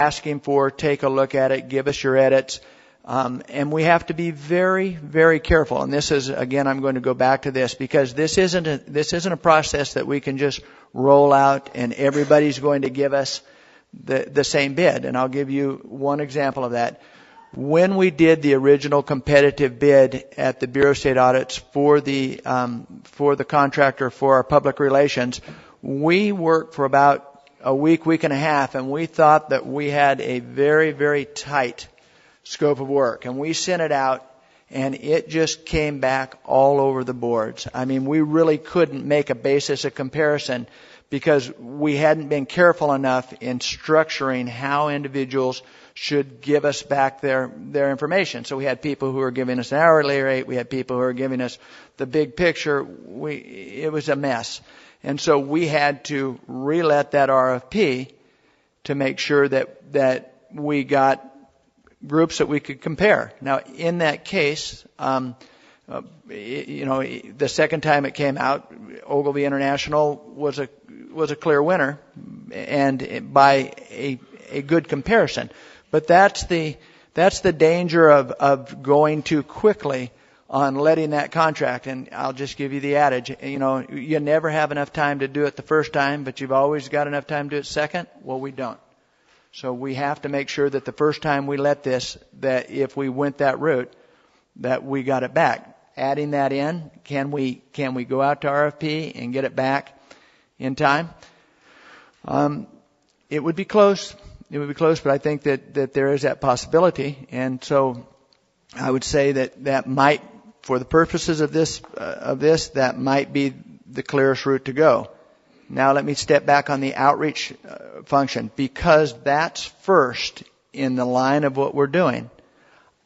asking for, take a look at it, give us your edits. And we have to be very, very careful. And this is, again, I'm going to go back to this because this isn't a process that we can just roll out and everybody's going to give us the same bid. And I'll give you one example of that. When we did the original competitive bid at the Bureau of State Audits for the contractor for our public relations, we worked for about a week and a half, and we thought that we had a very, very tight scope of work. And we sent it out, and it just came back all over the boards. I mean, we really couldn't make a basis of comparison because we hadn't been careful enough in structuring how individuals should give us back their information. So we had people who were giving us an hourly rate. We had people who were giving us the big picture. It was a mess. And so we had to relet that RFP to make sure that we got groups that we could compare. Now, in that case, the second time it came out, Ogilvy International was a clear winner, and by a good comparison. But that's the danger of going too quickly on letting that contract. And I'll just give you the adage, you never have enough time to do it the first time, but you've always got enough time to do it second. Well, we don't. So we have to make sure that the first time we let this, that if we went that route, that we got it back. Adding that in, can we go out to RFP and get it back in time? It would be close. It would be close, but I think that there is that possibility. And so I would say that might, for the purposes of this, that might be the clearest route to go. Now let me step back on the outreach function, because that's first in the line of what we're doing.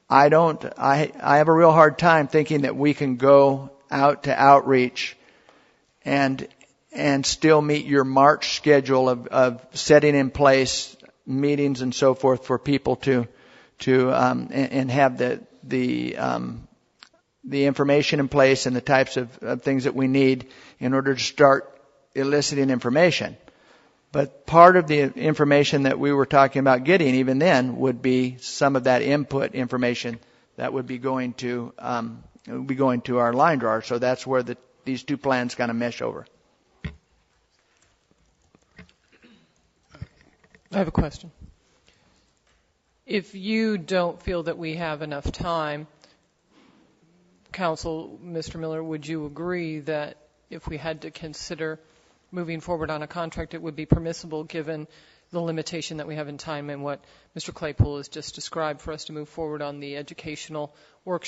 I have a real hard time thinking that we can go out to outreach and still meet your March schedule of setting in place meetings and so forth for people to have the information in place and the types of things that we need in order to start eliciting information. But part of the information that we were talking about getting even then would be some of that input information that would be going to our line drawer. So that's where these two plans kind of mesh over. I have a question. If you don't feel that we have enough time, Counsel, Mr. Miller, would you agree that if we had to consider moving forward on a contract, it would be permissible given the limitation that we have in time and what Mr. Claypool has just described for us to move forward on the educational workshop?